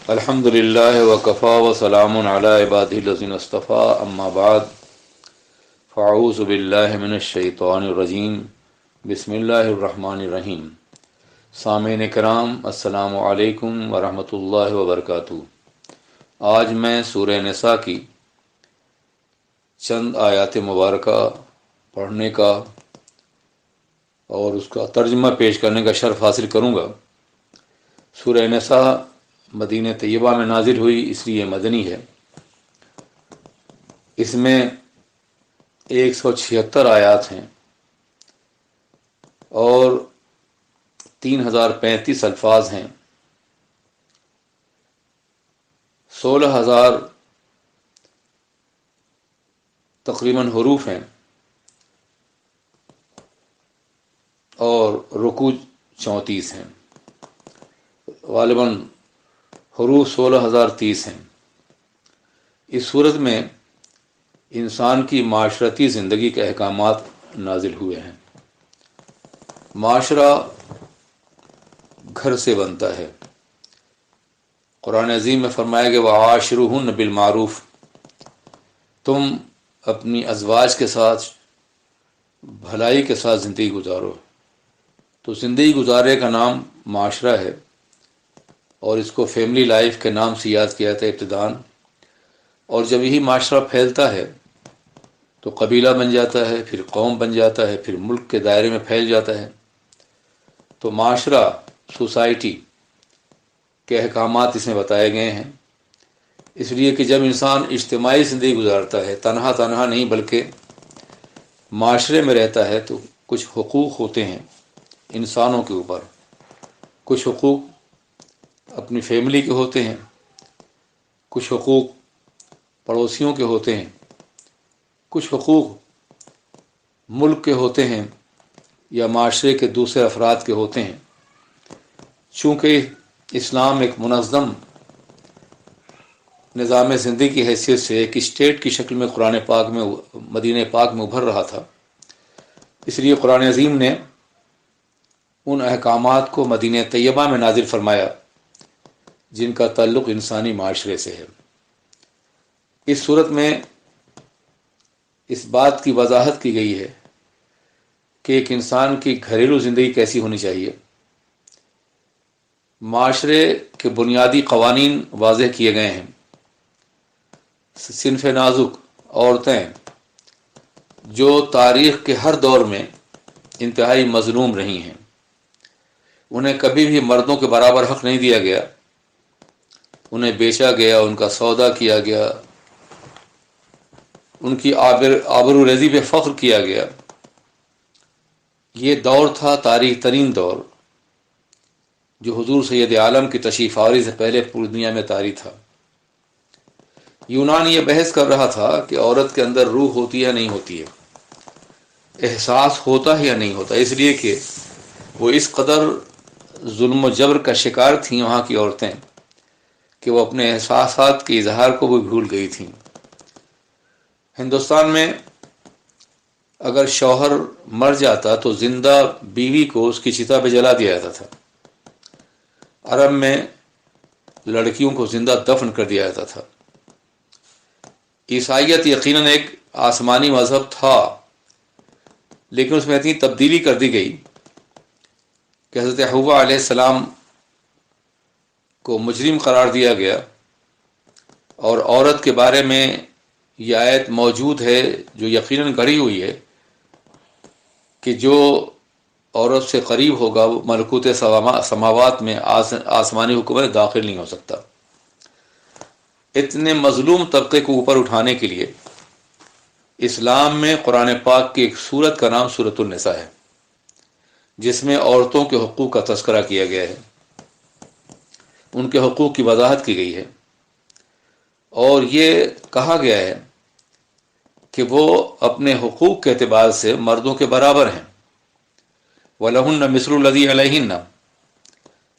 الحمد للہ وکفا وسلام علی عبادہ الذین اصطفیٰ اما بعد فاعوذ باللہ من الشیطان الرجیم بسم اللہ الرحمن الرحیم۔ سامعین کرام السلام علیکم ورحمۃ اللہ وبرکاتہ۔ آج میں سورہ نساء کی چند آیات مبارکہ پڑھنے کا اور اس کا ترجمہ پیش کرنے کا شرف حاصل کروں گا۔ سورہ نساء مدینہ طیبہ میں نازل ہوئی، اس لیے مدنی ہے۔ اس میں 176 آیات ہیں اور 3035 الفاظ ہیں، 16,000 تقریباً حروف ہیں اور رکوع 34 ہیں۔ غالباً حروف 16,030 ہیں۔ اس صورت میں انسان کی معاشرتی زندگی کے احکامات نازل ہوئے ہیں۔ معاشرہ گھر سے بنتا ہے۔ قرآن عظیم میں فرمایا کہ وَعَاشِرُوهُنَّ بِالْمَعْرُوفِ، تم اپنی ازواج کے ساتھ بھلائی کے ساتھ زندگی گزارو۔ تو زندگی گزارے کا نام معاشرہ ہے، اور اس کو فیملی لائف کے نام سے یاد کیا جاتا ہے ابتداً، اور جب یہی معاشرہ پھیلتا ہے تو قبیلہ بن جاتا ہے، پھر قوم بن جاتا ہے، پھر ملک کے دائرے میں پھیل جاتا ہے۔ تو معاشرہ، سوسائٹی کے احکامات اس میں بتائے گئے ہیں، اس لیے کہ جب انسان اجتماعی زندگی گزارتا ہے، تنہا نہیں بلکہ معاشرے میں رہتا ہے، تو کچھ حقوق ہوتے ہیں انسانوں کے اوپر۔ کچھ حقوق اپنی فیملی کے ہوتے ہیں، کچھ حقوق پڑوسیوں کے ہوتے ہیں، کچھ حقوق ملک کے ہوتے ہیں یا معاشرے کے دوسرے افراد کے ہوتے ہیں۔ چونکہ اسلام ایک منظم نظام زندگی کی حیثیت سے ایک اسٹیٹ کی شکل میں قرآن پاک میں، مدینہ پاک میں ابھر رہا تھا، اس لیے قرآن عظیم نے ان احکامات کو مدینہ طیبہ میں نازل فرمایا جن کا تعلق انسانی معاشرے سے ہے۔ اس صورت میں اس بات کی وضاحت کی گئی ہے کہ ایک انسان کی گھریلو زندگی کیسی ہونی چاہیے۔ معاشرے کے بنیادی قوانین واضح کیے گئے ہیں۔ صنف نازک عورتیں جو تاریخ کے ہر دور میں انتہائی مظلوم رہی ہیں، انہیں کبھی بھی مردوں کے برابر حق نہیں دیا گیا، انہیں بیچا گیا، ان کا سودا کیا گیا، ان کی آبرو ریزی پہ فخر کیا گیا۔ یہ دور تھا تاریخ ترین دور، جو حضور سید عالم کی تشریف آوری سے پہلے پوری دنیا میں طاری تھا۔ یونان یہ بحث کر رہا تھا کہ عورت کے اندر روح ہوتی ہے نہیں ہوتی ہے، احساس ہوتا ہے یا نہیں ہوتا، اس لیے کہ وہ اس قدر ظلم و جبر کا شکار تھیں وہاں کی عورتیں کہ وہ اپنے احساسات کے اظہار کو بھی بھول گئی تھیں۔ ہندوستان میں اگر شوہر مر جاتا تو زندہ بیوی کو اس کی چتا پہ جلا دیا جاتا تھا۔ عرب میں لڑکیوں کو زندہ دفن کر دیا جاتا تھا۔ عیسائیت یقیناً ایک آسمانی مذہب تھا، لیکن اس میں اتنی تبدیلی کر دی گئی کہ حضرت حوا علیہ السلام کو مجرم قرار دیا گیا، اور عورت کے بارے میں یہ آیت موجود ہے جو یقیناً گڑھی ہوئی ہے کہ جو عورت سے قریب ہوگا وہ ملکوت سماوات میں آسمانی حکومت داخل نہیں ہو سکتا۔ اتنے مظلوم طبقے کو اوپر اٹھانے کے لیے اسلام میں قرآن پاک کی ایک سورت کا نام سورۃ النساء ہے، جس میں عورتوں کے حقوق کا تذکرہ کیا گیا ہے، ان کے حقوق کی وضاحت کی گئی ہے، اور یہ کہا گیا ہے کہ وہ اپنے حقوق کے اعتبار سے مردوں کے برابر ہیں۔ وَلَهُنَّ مِثْلُ الَّذِي عَلَيْهِنَّ،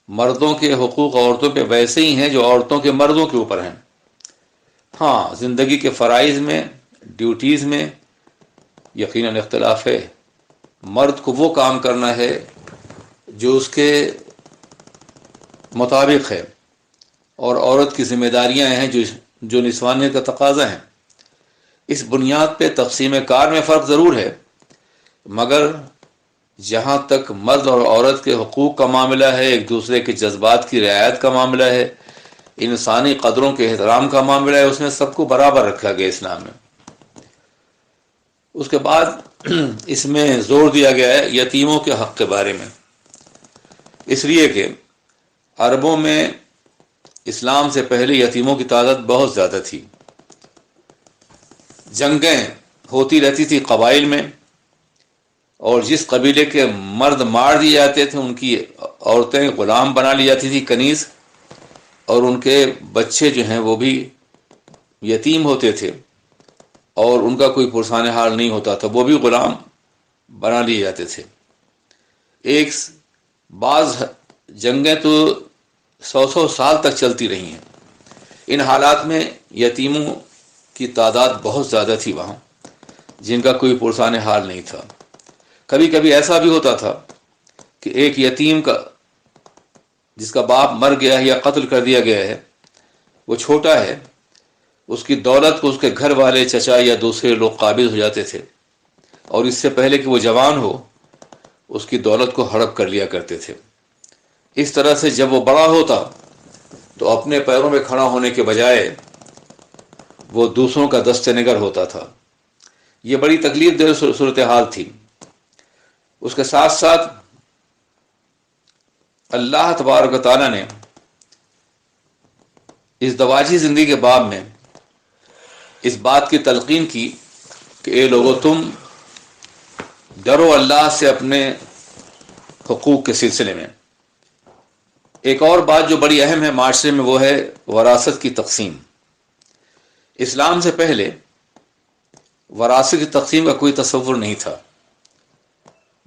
مردوں کے حقوق عورتوں پہ ویسے ہی ہیں جو عورتوں کے مردوں کے اوپر ہیں۔ ہاں، زندگی کے فرائض میں، ڈیوٹیز میں یقیناً اختلاف ہے۔ مرد کو وہ کام کرنا ہے جو اس کے مطابق ہے، اور عورت کی ذمہ داریاں ہیں جو نسوانیت کا تقاضا ہیں. اس بنیاد پہ تقسیم کار میں فرق ضرور ہے، مگر جہاں تک مرد اور عورت کے حقوق کا معاملہ ہے، ایک دوسرے کے جذبات کی رعایت کا معاملہ ہے، انسانی قدروں کے احترام کا معاملہ ہے، اس میں سب کو برابر رکھا گیا اسلام میں. اس کے بعد اس میں زور دیا گیا ہے یتیموں کے حق کے بارے میں، اس لیے کہ عربوں میں اسلام سے پہلے یتیموں کی تعداد بہت زیادہ تھی. جنگیں ہوتی رہتی تھی قبائل میں، اور جس قبیلے کے مرد مار دیے جاتے تھے ان کی عورتیں غلام بنا لی جاتی تھی، کنیز، اور ان کے بچے جو ہیں وہ بھی یتیم ہوتے تھے اور ان کا کوئی پرسان حال نہیں ہوتا تھا، وہ بھی غلام بنا لیے جاتے تھے. بعض جنگیں تو 100 سال تک چلتی رہی ہیں. ان حالات میں یتیموں کی تعداد بہت زیادہ تھی وہاں، جن کا کوئی پرسان حال نہیں تھا. کبھی کبھی ایسا بھی ہوتا تھا کہ ایک یتیم کا جس کا باپ مر گیا ہے یا قتل کر دیا گیا ہے، وہ چھوٹا ہے، اس کی دولت کو اس کے گھر والے، چچا یا دوسرے لوگ قابض ہو جاتے تھے، اور اس سے پہلے کہ وہ جوان ہو اس کی دولت کو ہڑپ کر لیا کرتے تھے. اس طرح سے جب وہ بڑا ہوتا تو اپنے پیروں میں کھڑا ہونے کے بجائے وہ دوسروں کا دست نگر ہوتا تھا. یہ بڑی تکلیف دہ صورتحال تھی. اس کے ساتھ ساتھ اللہ تبارک و تعالیٰ نے اس دواجی زندگی کے باب میں اس بات کی تلقین کی کہ اے لوگو، تم ڈرو اللہ سے اپنے حقوق کے سلسلے میں. ایک اور بات جو بڑی اہم ہے معاشرے میں، وہ ہے وراثت کی تقسیم. اسلام سے پہلے وراثت کی تقسیم کا کوئی تصور نہیں تھا.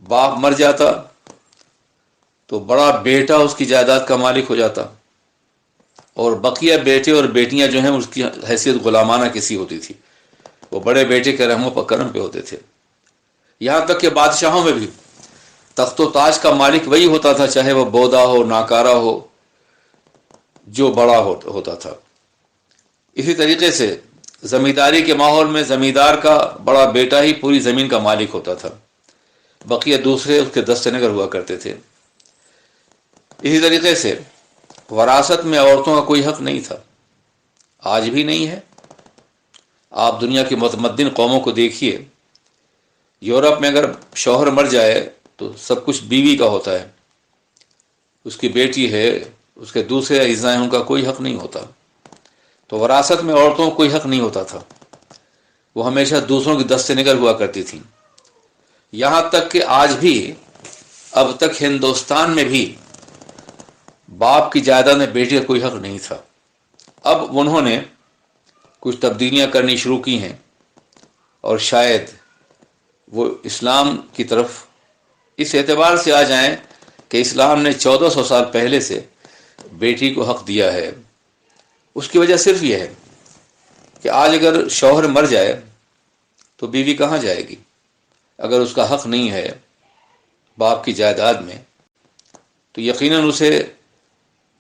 باپ مر جاتا تو بڑا بیٹا اس کی جائیداد کا مالک ہو جاتا، اور بقیہ بیٹے اور بیٹیاں جو ہیں اس کی حیثیت غلامانہ کسی ہوتی تھی، وہ بڑے بیٹے کے رحم و کرم پہ ہوتے تھے. یہاں تک کہ بادشاہوں میں بھی تخت و تاج کا مالک وہی ہوتا تھا، چاہے وہ بودا ہو، ناکارہ ہو، جو بڑا ہوتا تھا. اسی طریقے سے زمینداری کے ماحول میں زمیندار کا بڑا بیٹا ہی پوری زمین کا مالک ہوتا تھا، بقیہ دوسرے اس کے دست نگر ہوا کرتے تھے. اسی طریقے سے وراثت میں عورتوں کا کوئی حق نہیں تھا، آج بھی نہیں ہے. آپ دنیا کی متمدن قوموں کو دیکھیے، یورپ میں اگر شوہر مر جائے تو سب کچھ بیوی کا ہوتا ہے، اس کی بیٹی ہے، اس کے دوسرے اعزاء ہیں، ان کا کوئی حق نہیں ہوتا. تو وراثت میں عورتوں کو کوئی حق نہیں ہوتا تھا، وہ ہمیشہ دوسروں کی دست نگر ہوا کرتی تھیں. یہاں تک کہ آج بھی، اب تک ہندوستان میں بھی باپ کی جائیداد میں بیٹی کا کوئی حق نہیں تھا. اب انہوں نے کچھ تبدیلیاں کرنی شروع کی ہیں، اور شاید وہ اسلام کی طرف اس اعتبار سے آ جائیں کہ اسلام نے 1400 سال پہلے سے بیٹی کو حق دیا ہے. اس کی وجہ صرف یہ ہے کہ آج اگر شوہر مر جائے تو بیوی کہاں جائے گی؟ اگر اس کا حق نہیں ہے باپ کی جائیداد میں تو یقیناً اسے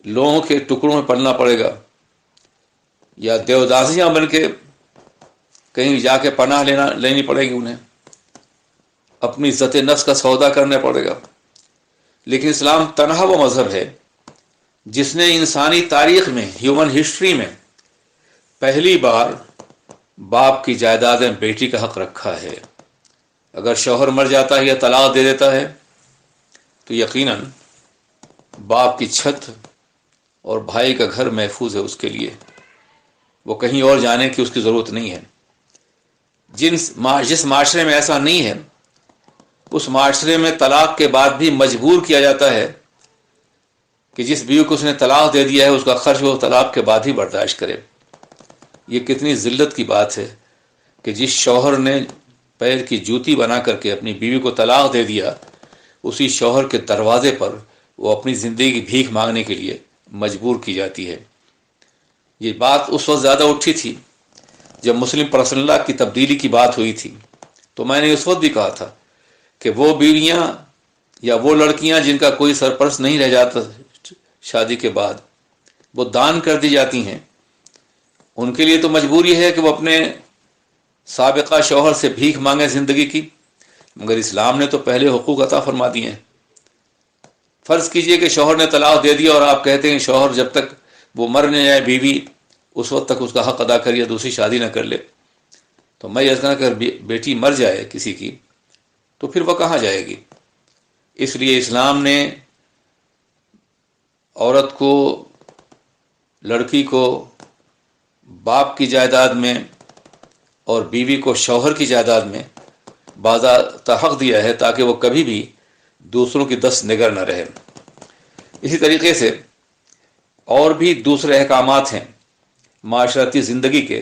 لوگوں کے ٹکڑوں میں پلنا پڑے گا، یا دیوداسیاں بن کے کہیں جا کے پناہ لینی پڑے گی، انہیں اپنی عزت نفس کا سودا کرنا پڑے گا. لیکن اسلام تنہا وہ مذہب ہے جس نے انسانی تاریخ میں، ہیومن ہسٹری میں، پہلی بار باپ کی جائیداد میں بیٹی کا حق رکھا ہے. اگر شوہر مر جاتا ہے یا طلاق دے دیتا ہے تو یقیناً باپ کی چھت اور بھائی کا گھر محفوظ ہے اس کے لیے، وہ کہیں اور جانے کی اس کی ضرورت نہیں ہے. جس معاشرے میں ایسا نہیں ہے، اس معاشرے میں طلاق کے بعد بھی مجبور کیا جاتا ہے کہ جس بیوی کو اس نے طلاق دے دیا ہے اس کا خرچ وہ طلاق کے بعد ہی برداشت کرے. یہ کتنی ذلت کی بات ہے کہ جس شوہر نے پیر کی جوتی بنا کر کے اپنی بیوی کو طلاق دے دیا، اسی شوہر کے دروازے پر وہ اپنی زندگی کی بھیک مانگنے کے لیے مجبور کی جاتی ہے. یہ بات اس وقت زیادہ اٹھی تھی جب مسلم پرسنل لا کی تبدیلی کی بات ہوئی تھی، تو میں نے اس وقت بھی کہا تھا کہ وہ بیویاں یا وہ لڑکیاں جن کا کوئی سرپرست نہیں رہ جاتا شادی کے بعد، وہ دان کر دی جاتی ہیں، ان کے لیے تو مجبوری ہے کہ وہ اپنے سابقہ شوہر سے بھیک مانگیں زندگی کی، مگر اسلام نے تو پہلے حقوق عطا فرما دیے ہیں۔ فرض کیجئے کہ شوہر نے طلاق دے دیا اور آپ کہتے ہیں شوہر جب تک وہ مر نہ جائے بیوی اس وقت تک اس کا حق ادا کر یا دوسری شادی نہ کر لے، تو میں یہ کہنا کہ اگر بیٹی مر جائے کسی کی تو پھر وہ کہاں جائے گی؟ اس لیے اسلام نے عورت کو، لڑکی کو باپ کی جائیداد میں اور بیوی کو شوہر کی جائیداد میں باضابطہ حق دیا ہے تاکہ وہ کبھی بھی دوسروں کی دست نگر نہ رہے۔ اسی طریقے سے اور بھی دوسرے احکامات ہیں معاشرتی زندگی کے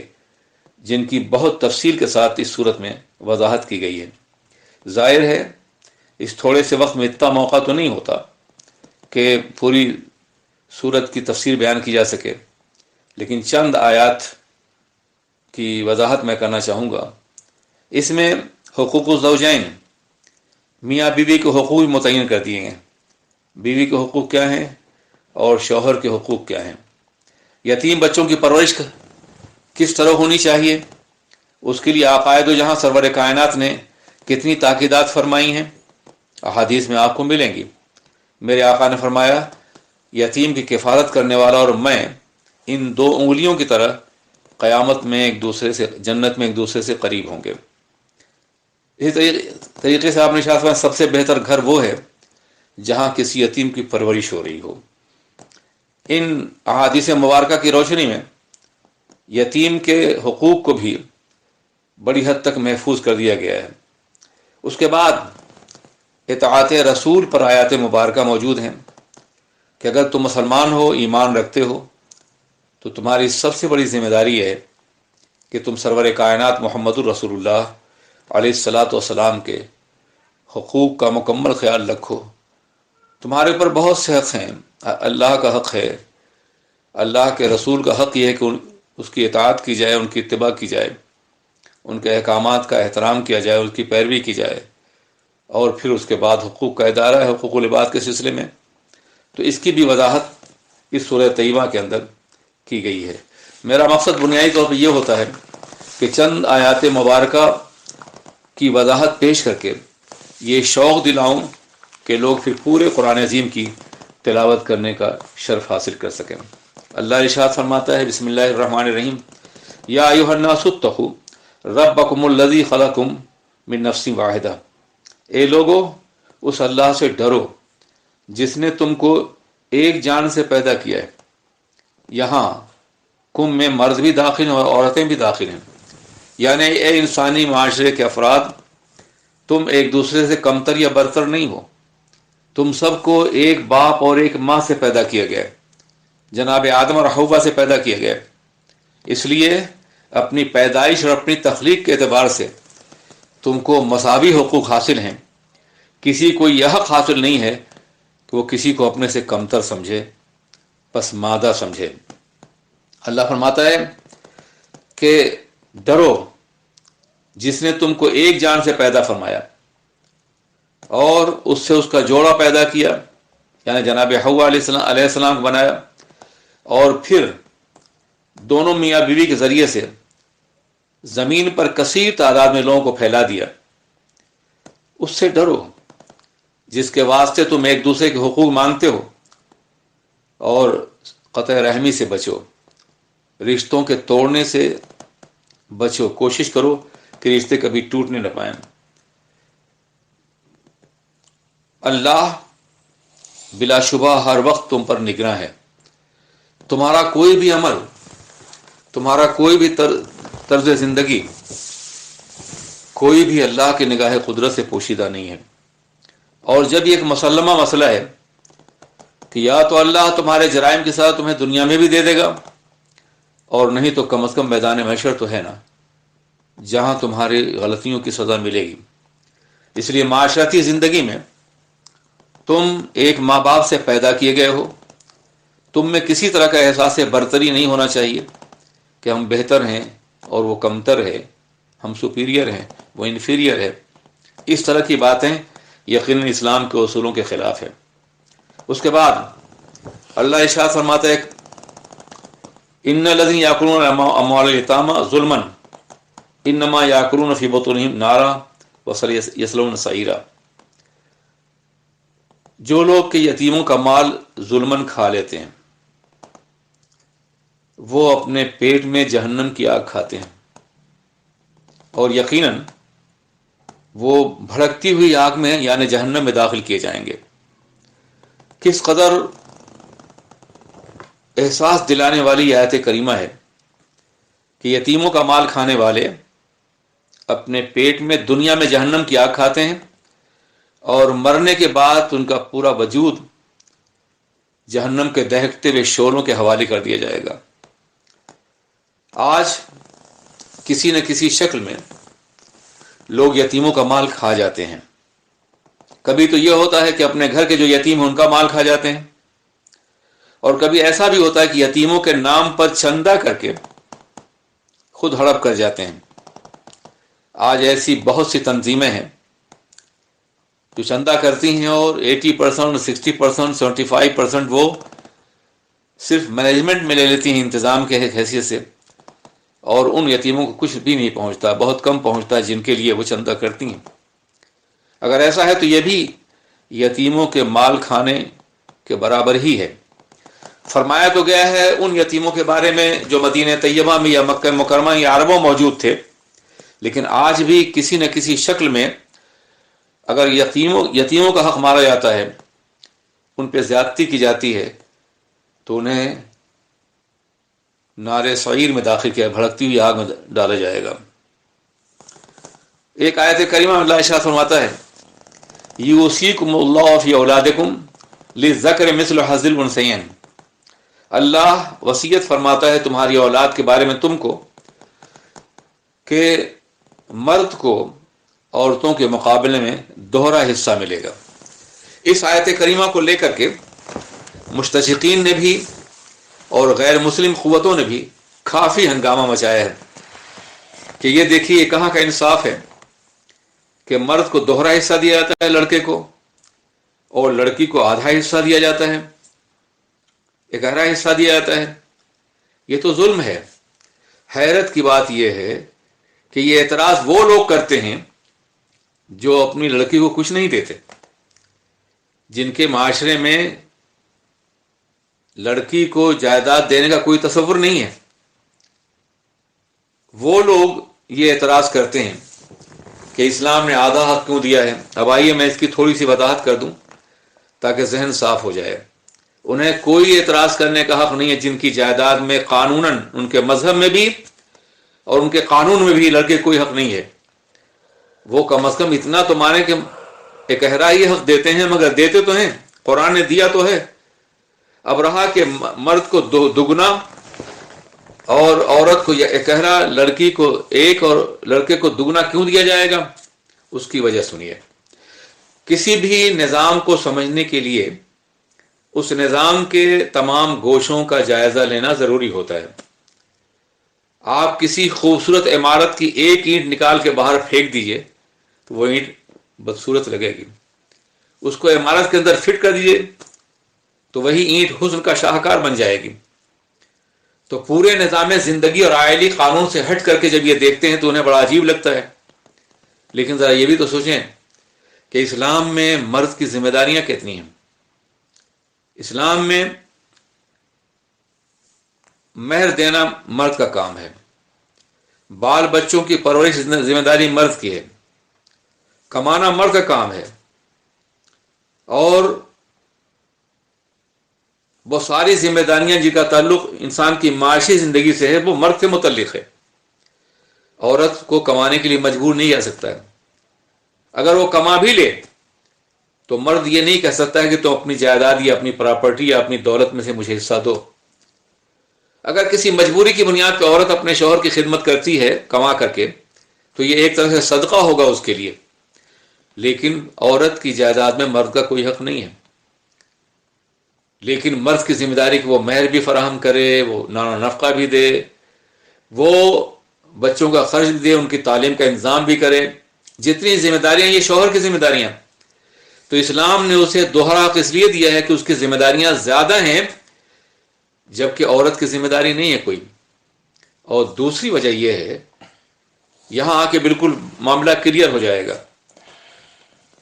جن کی بہت تفصیل کے ساتھ اس صورت میں وضاحت کی گئی ہے۔ ظاہر ہے اس تھوڑے سے وقت میں اتنا موقع تو نہیں ہوتا کہ پوری صورت کی تفسیر بیان کی جا سکے، لیکن چند آیات کی وضاحت میں کرنا چاہوں گا۔ اس میں حقوق الزوجین، میاں بیوی کے حقوق متعین کر دیے ہیں، بیوی کے حقوق کیا ہیں اور شوہر کے حقوق کیا ہیں۔ یتیم بچوں کی پرورش کس طرح ہونی چاہیے، اس کے لیے عقائد و جہاں سرور کائنات نے کتنی تاکیدات فرمائی ہیں، احادیث میں آپ کو ملیں گی۔ میرے آقا نے فرمایا یتیم کی کفالت کرنے والا اور میں ان دو انگلیوں کی طرح قیامت میں ایک دوسرے سے، جنت میں ایک دوسرے سے قریب ہوں گے۔ اسی طریقے سے آپ نے ارشاد فرمایا سب سے بہتر گھر وہ ہے جہاں کسی یتیم کی پرورش ہو رہی ہو۔ ان احادیث مبارکہ کی روشنی میں یتیم کے حقوق کو بھی بڑی حد تک محفوظ کر دیا گیا ہے۔ اس کے بعد اطاعت رسول پر آیات مبارکہ موجود ہیں کہ اگر تم مسلمان ہو، ایمان رکھتے ہو، تو تمہاری سب سے بڑی ذمہ داری ہے کہ تم سرور کائنات محمد الرسول اللہ علیہ الصلاۃ والسلام کے حقوق کا مکمل خیال رکھو۔ تمہارے اوپر بہت سے حق ہیں، اللہ کا حق ہے، اللہ کے رسول کا حق یہ ہے کہ اس کی اطاعت کی جائے، ان کی اتباع کی جائے، ان کے احکامات کا احترام کیا جائے، اس کی پیروی کی جائے، اور پھر اس کے بعد حقوق کا ادارہ ہے حقوق العباد کے سلسلے میں، تو اس کی بھی وضاحت اس سورہ طیبہ کے اندر کی گئی ہے۔ میرا مقصد بنیادی طور پر یہ ہوتا ہے کہ چند آیات مبارکہ کی وضاحت پیش کر کے یہ شوق دلاؤں کہ لوگ پھر پورے قرآن عظیم کی تلاوت کرنے کا شرف حاصل کر سکیں۔ اللہ ارشاد فرماتا ہے بسم اللہ الرحمن الرحیم یا ایھا الناس اتقوا ربکم الذی خلقکم من نفس واحدہ، اے لوگو اس اللہ سے ڈرو جس نے تم کو ایک جان سے پیدا کیا ہے۔ یہاں کم میں مرد بھی داخل ہیں اور عورتیں بھی داخل ہیں، یعنی اے انسانی معاشرے کے افراد، تم ایک دوسرے سے کمتر یا برتر نہیں ہو، تم سب کو ایک باپ اور ایک ماں سے پیدا کیا گیا ہے، جناب آدم اور حوا سے پیدا کیا گیا ہے۔ اس لیے اپنی پیدائش اور اپنی تخلیق کے اعتبار سے تم کو مساوی حقوق حاصل ہیں، کسی کو یہ حق حاصل نہیں ہے کہ وہ کسی کو اپنے سے کمتر سمجھے، پس مادہ سمجھے۔ اللہ فرماتا ہے کہ ڈرو جس نے تم کو ایک جان سے پیدا فرمایا اور اس سے اس کا جوڑا پیدا کیا، یعنی جناب حوا علیہ السلام کو بنایا، اور پھر دونوں میاں بیوی کے ذریعے سے زمین پر کثیر تعداد میں لوگوں کو پھیلا دیا۔ اس سے ڈرو جس کے واسطے تم ایک دوسرے کے حقوق مانگتے ہو، اور قطع رحمی سے بچو، رشتوں کے توڑنے سے بچو، کوشش کرو کہ رشتے کبھی ٹوٹنے نہ پائیں۔ اللہ بلا شبہ ہر وقت تم پر نگراں ہے، تمہارا کوئی بھی عمل، تمہارا کوئی بھی طرز زندگی، کوئی بھی اللہ کی نگاہ قدرت سے پوشیدہ نہیں ہے۔ اور جب یہ ایک مسلمہ مسئلہ ہے کہ یا تو اللہ تمہارے جرائم کی سزا تمہیں دنیا میں بھی دے دے گا، اور نہیں تو کم از کم میدان محشر تو ہے نا جہاں تمہاری غلطیوں کی سزا ملے گی۔ اس لیے معاشرتی زندگی میں تم ایک ماں باپ سے پیدا کیے گئے ہو، تم میں کسی طرح کا احساس برتری نہیں ہونا چاہیے کہ ہم بہتر ہیں اور وہ کمتر ہے، ہم سپیریئر ہیں وہ انفیریئر ہے۔ اس طرح کی باتیں یقیناً اسلام کے اصولوں کے خلاف ہے۔ اس کے بعد اللہ ارشاد فرماتا ہے ان الذین یاکلون اموال الیتامی ظلما انما یاکلون فی بطونہم نارا وسیصلون سعیرا، جو لوگ کہ یتیموں کا مال ظلمن کھا لیتے ہیں وہ اپنے پیٹ میں جہنم کی آگ کھاتے ہیں، اور یقیناً وہ بھڑکتی ہوئی آگ میں یعنی جہنم میں داخل کیے جائیں گے۔ کس قدر احساس دلانے والی آیت کریمہ ہے کہ یتیموں کا مال کھانے والے اپنے پیٹ میں دنیا میں جہنم کی آگ کھاتے ہیں، اور مرنے کے بعد ان کا پورا وجود جہنم کے دہکتے ہوئے شعلوں کے حوالے کر دیا جائے گا۔ آج کسی نہ کسی شکل میں لوگ یتیموں کا مال کھا جاتے ہیں۔ کبھی تو یہ ہوتا ہے کہ اپنے گھر کے جو یتیم ہیں ان کا مال کھا جاتے ہیں، اور کبھی ایسا بھی ہوتا ہے کہ یتیموں کے نام پر چندہ کر کے خود ہڑپ کر جاتے ہیں۔ آج ایسی بہت سی تنظیمیں ہیں جو چندہ کرتی ہیں، اور 80%، 60%، 75% وہ صرف مینجمنٹ میں لے لیتی ہیں انتظام کے حیثیت سے، اور ان یتیموں کو کچھ بھی نہیں پہنچتا، بہت کم پہنچتا ہے جن کے لیے وہ چندہ کرتی ہیں۔ اگر ایسا ہے تو یہ بھی یتیموں کے مال کھانے کے برابر ہی ہے۔ فرمایا تو گیا ہے ان یتیموں کے بارے میں جو مدینہ طیبہ میں یا مکہ مکرمہ یا عربوں موجود تھے، لیکن آج بھی کسی نہ کسی شکل میں اگر یتیموں کا حق مارا جاتا ہے، ان پہ زیادتی کی جاتی ہے، تو انہیں نار سعیر میں داخل کیا، بھڑکتی ہوئی آگ میں ڈالا جائے گا۔ ایک آیت کریمہ میں اللہ ارشاد فرماتا ہے یوصیکم اللہ فی اولادکم للذکر مثل حظ الانثیین، اللہ وصیت فرماتا ہے تمہاری اولاد کے بارے میں تم کو کہ مرد کو عورتوں کے مقابلے میں دوہرا حصہ ملے گا۔ اس آیت کریمہ کو لے کر کے مستشرقین نے بھی اور غیر مسلم قوتوں نے بھی کافی ہنگامہ مچایا ہے کہ یہ دیکھیے کہاں کا انصاف ہے کہ مرد کو دوہرا حصہ دیا جاتا ہے لڑکے کو، اور لڑکی کو آدھا حصہ دیا جاتا ہے، 11 حصہ دیا جاتا ہے۔ یہ تو ظلم ہے۔ حیرت کی بات یہ ہے کہ یہ اعتراض وہ لوگ کرتے ہیں جو اپنی لڑکی کو کچھ نہیں دیتے، جن کے معاشرے میں لڑکی کو جائیداد دینے کا کوئی تصور نہیں ہے۔ وہ لوگ یہ اعتراض کرتے ہیں کہ اسلام نے آدھا حق کیوں دیا ہے۔ اب آئیے میں اس کی تھوڑی سی وضاحت کر دوں تاکہ ذہن صاف ہو جائے۔ انہیں کوئی اعتراض کرنے کا حق نہیں ہے جن کی جائیداد میں قانوناً ان کے مذہب میں بھی اور ان کے قانون میں بھی لڑکے کوئی حق نہیں ہے۔ وہ کم از کم اتنا تو مانے کہ ایک اہرائی حق دیتے ہیں، مگر دیتے تو ہیں، قرآن نے دیا تو ہے۔ اب رہا کہ مرد کو دگنا اور عورت کو اکہرا، لڑکی کو ایک اور لڑکے کو دگنا کیوں دیا جائے گا؟ اس کی وجہ سنیے۔ کسی بھی نظام کو سمجھنے کے لیے اس نظام کے تمام گوشوں کا جائزہ لینا ضروری ہوتا ہے۔ آپ کسی خوبصورت عمارت کی ایک اینٹ نکال کے باہر پھینک دیجئے تو وہ اینٹ بدصورت لگے گی، اس کو عمارت کے اندر فٹ کر دیجئے تو وہی اینٹ حسن کا شاہکار بن جائے گی۔ تو پورے نظام زندگی اور آئلی قانون سے ہٹ کر کے جب یہ دیکھتے ہیں تو انہیں بڑا عجیب لگتا ہے۔ لیکن ذرا یہ بھی تو سوچیں کہ اسلام میں مرد کی ذمہ داریاں کتنی ہیں۔ اسلام میں مہر دینا مرد کا کام ہے، بال بچوں کی پرورش ذمہ داری مرد کی ہے، کمانا مرد کا کام ہے، اور وہ ساری ذمہ داریاں جن کا تعلق انسان کی معاشی زندگی سے ہے وہ مرد سے متعلق ہے۔ عورت کو کمانے کے لیے مجبور نہیں جا سکتا ہے۔ اگر وہ کما بھی لے تو مرد یہ نہیں کہہ سکتا ہے کہ تم اپنی جائیداد یا اپنی پراپرٹی یا اپنی دولت میں سے مجھے حصہ دو۔ اگر کسی مجبوری کی بنیاد پہ عورت اپنے شوہر کی خدمت کرتی ہے کما کر کے تو یہ ایک طرح سے صدقہ ہوگا اس کے لیے، لیکن عورت کی جائیداد میں مرد کا کوئی حق نہیں ہے۔ لیکن مرد کی ذمہ داری کہ وہ مہر بھی فراہم کرے، وہ نان و نفقہ بھی دے، وہ بچوں کا خرچ بھی دے، ان کی تعلیم کا انتظام بھی کرے، جتنی ذمہ داریاں یہ شوہر کی ذمہ داریاں، تو اسلام نے اسے دوہرا حق اس لیے دیا ہے کہ اس کی ذمہ داریاں زیادہ ہیں جبکہ عورت کی ذمہ داری نہیں ہے کوئی. اور دوسری وجہ یہ ہے، یہاں آ کے بالکل معاملہ کلیئر ہو جائے گا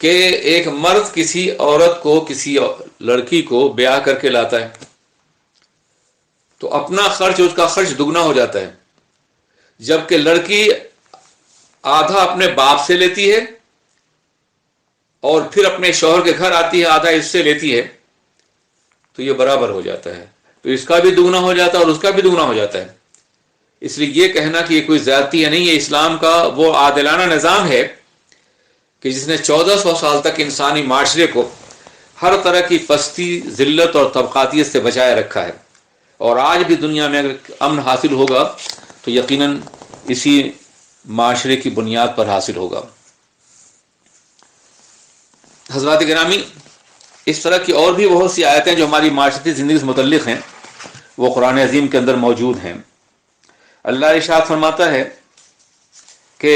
کہ ایک مرد کسی عورت کو، کسی لڑکی کو بیاہ کر کے لاتا ہے تو اپنا خرچ، اس کا خرچ دگنا ہو جاتا ہے، جبکہ لڑکی آدھا اپنے باپ سے لیتی ہے اور پھر اپنے شوہر کے گھر آتی ہے، آدھا اس سے لیتی ہے، تو یہ برابر ہو جاتا ہے. تو اس کا بھی دگنا ہو جاتا ہے اور اس کا بھی دگنا ہو جاتا ہے. اس لیے یہ کہنا کہ یہ کوئی زیادتی ہے نہیں، یہ اسلام کا وہ عادلانہ نظام ہے کہ جس نے 1400 سال تک انسانی معاشرے کو ہر طرح کی پستی، ذلت اور طبقاتیت سے بچائے رکھا ہے. اور آج بھی دنیا میں اگر امن حاصل ہوگا تو یقیناً اسی معاشرے کی بنیاد پر حاصل ہوگا. حضرات گرامی، اس طرح کی اور بھی بہت سی آیتیں جو ہماری معاشرتی زندگی سے متعلق ہیں وہ قرآن عظیم کے اندر موجود ہیں. اللہ ارشاد فرماتا ہے کہ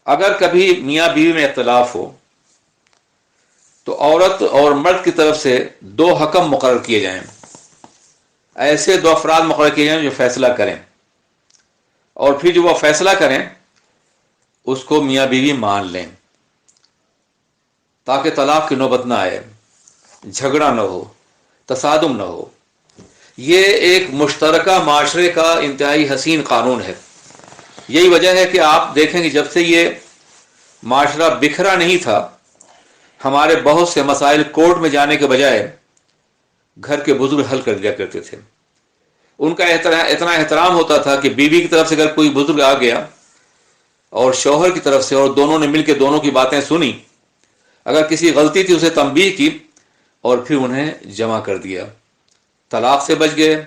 اگر کبھی میاں بیوی میں اختلاف ہو تو عورت اور مرد کی طرف سے 2 حکم مقرر کیے جائیں، ایسے 2 افراد مقرر کیے جائیں جو فیصلہ کریں، اور پھر جو وہ فیصلہ کریں اس کو میاں بیوی مان لیں، تاکہ طلاق کی نوبت نہ آئے، جھگڑا نہ ہو، تصادم نہ ہو. یہ ایک مشترکہ معاشرے کا انتہائی حسین قانون ہے. یہی وجہ ہے کہ آپ دیکھیں کہ جب سے یہ معاشرہ بکھرا نہیں تھا، ہمارے بہت سے مسائل کورٹ میں جانے کے بجائے گھر کے بزرگ حل کر دیا کرتے تھے. ان کا اتنا احترام ہوتا تھا کہ بیوی کی طرف سے اگر کوئی بزرگ آ گیا اور شوہر کی طرف سے، اور دونوں نے مل کے دونوں کی باتیں سنی، اگر کسی غلطی تھی اسے تنبیہ کی اور پھر انہیں جمع کر دیا، طلاق سے بچ گئے،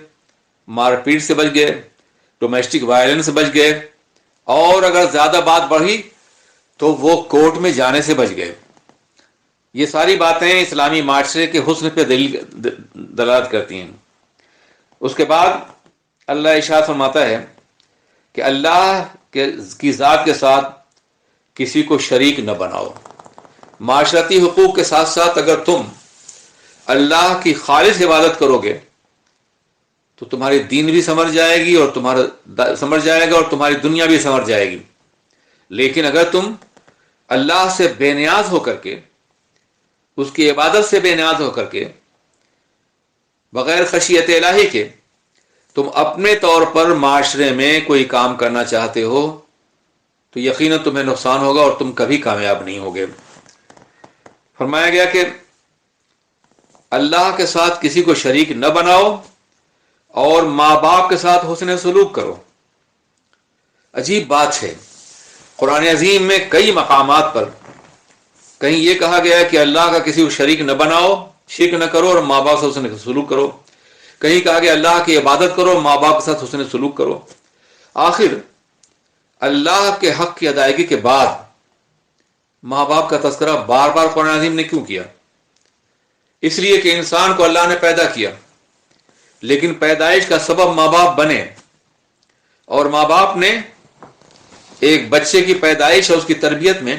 مار پیٹ سے بچ گئے، ڈومیسٹک وائلنس سے بچ گئے، اور اگر زیادہ بات بڑھی تو وہ کورٹ میں جانے سے بچ گئے. یہ ساری باتیں اسلامی معاشرے کے حسن پہ دلالت کرتی ہیں. اس کے بعد اللہ ارشاد فرماتا ہے کہ اللہ کی ذات کے ساتھ کسی کو شریک نہ بناؤ. معاشرتی حقوق کے ساتھ ساتھ اگر تم اللہ کی خالص عبادت کرو گے تو تمہاری دین بھی سمجھ جائے گی اور سمجھ جائے گا اور تمہاری دنیا بھی سمجھ جائے گی. لیکن اگر تم اللہ سے بے نیاز ہو کر کے، اس کی عبادت سے بے نیاز ہو کر کے، بغیر خشیت الہی کے تم اپنے طور پر معاشرے میں کوئی کام کرنا چاہتے ہو تو یقیناً تمہیں نقصان ہوگا اور تم کبھی کامیاب نہیں ہوگے. فرمایا گیا کہ اللہ کے ساتھ کسی کو شریک نہ بناؤ اور ماں باپ کے ساتھ حسن سلوک کرو. عجیب بات ہے، قرآن عظیم میں کئی مقامات پر کہیں یہ کہا گیا ہے کہ اللہ کا کسی کو شریک نہ بناؤ، شرک نہ کرو اور ماں باپ سے حسن سلوک کرو. کہیں کہا گیا اللہ کی عبادت کرو، ماں باپ کے ساتھ حسن سلوک کرو. آخر اللہ کے حق کی ادائیگی کے بعد ماں باپ کا تذکرہ بار بار قرآن عظیم نے کیوں کیا؟ اس لیے کہ انسان کو اللہ نے پیدا کیا، لیکن پیدائش کا سبب ماں باپ بنے، اور ماں باپ نے ایک بچے کی پیدائش اور اس کی تربیت میں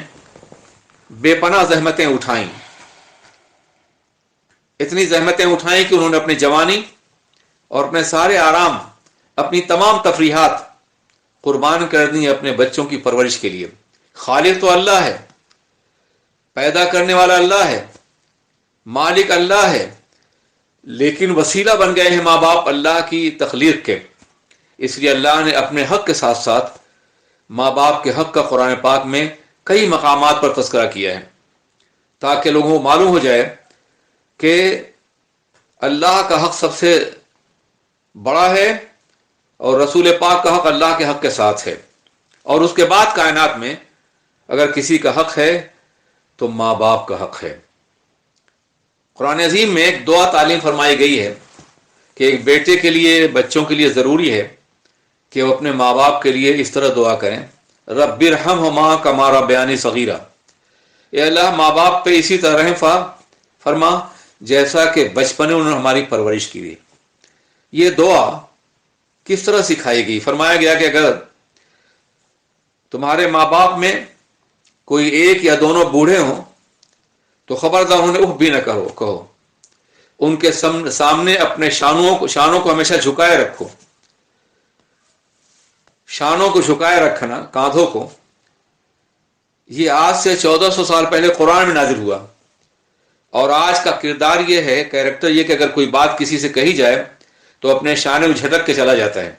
بے پناہ زحمتیں اٹھائیں. اتنی زحمتیں اٹھائیں کہ انہوں نے اپنی جوانی اور اپنے سارے آرام، اپنی تمام تفریحات قربان کر دی اپنے بچوں کی پرورش کے لیے. خالق تو اللہ ہے، پیدا کرنے والا اللہ ہے، مالک اللہ ہے، لیکن وسیلہ بن گئے ہیں ماں باپ اللہ کی تخلیق کے. اس لیے اللہ نے اپنے حق کے ساتھ ساتھ ماں باپ کے حق کا قرآن پاک میں کئی مقامات پر تذکرہ کیا ہے، تاکہ لوگوں کو معلوم ہو جائے کہ اللہ کا حق سب سے بڑا ہے اور رسول پاک کا حق اللہ کے حق کے ساتھ ہے، اور اس کے بعد کائنات میں اگر کسی کا حق ہے تو ماں باپ کا حق ہے. قرآن عظیم میں ایک دعا تعلیم فرمائی گئی ہے کہ ایک بیٹے کے لیے، بچوں کے لیے ضروری ہے کہ وہ اپنے ماں باپ کے لیے اس طرح دعا کریں، رب ارحمہما کما ربیانی صغیرا. اے اللہ ماں باپ پہ اسی طرح رحم فرما جیسا کہ بچپن میں انہوں نے ہماری پرورش کی تھی. یہ دعا کس طرح سکھائی گئی؟ فرمایا گیا کہ اگر تمہارے ماں باپ میں کوئی ایک یا دونوں بوڑھے ہوں تو خبردار انہیں اف بھی نہ کہو، ان کے سامنے اپنے شانوں کو ہمیشہ جھکائے رکھو. شانوں کو جھکائے رکھنا، کاندھوں کو، یہ آج سے 1400 سال پہلے قرآن میں نازل ہوا. اور آج کا کردار یہ ہے، کیریکٹر یہ کہ اگر کوئی بات کسی سے کہی جائے تو اپنے شانے کو جھٹک کے چلا جاتا ہے.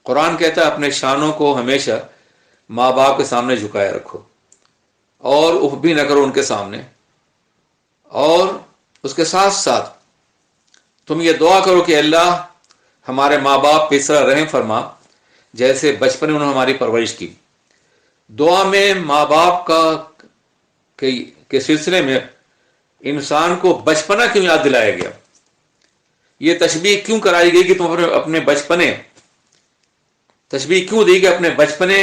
قرآن کہتا ہے اپنے شانوں کو ہمیشہ ماں باپ کے سامنے جھکائے رکھو اور اف بھی نہ کرو ان کے سامنے. اور اس کے ساتھ ساتھ تم یہ دعا کرو کہ اللہ ہمارے ماں باپ پہ اس طرح رحم فرما جیسے بچپن میں انہوں نے ہماری پرورش کی. دعا میں ماں باپ کے سلسلے میں انسان کو بچپنا کیوں یاد دلایا گیا؟ یہ تشبیہ کیوں کرائی گئی کہ تم اپنے بچپنے، تشبیہ کیوں دی کہ اپنے بچپنے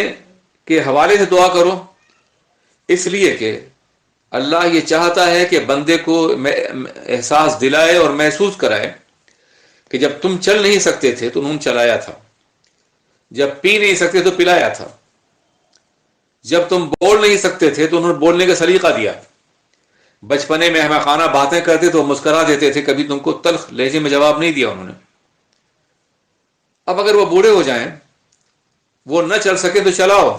کے حوالے سے دعا کرو؟ اس لیے کہ اللہ یہ چاہتا ہے کہ بندے کو احساس دلائے اور محسوس کرائے کہ جب تم چل نہیں سکتے تھے تو انہوں نے چلایا تھا، جب پی نہیں سکتے تو پلایا تھا، جب تم بول نہیں سکتے تھے تو انہوں نے بولنے کا سلیقہ دیا. بچپنے میں احمقانہ باتیں کرتے تو مسکرا دیتے تھے، کبھی تم کو تلخ لہجے میں جواب نہیں دیا انہوں نے. اب اگر وہ بوڑھے ہو جائیں، وہ نہ چل سکے تو چلاؤ،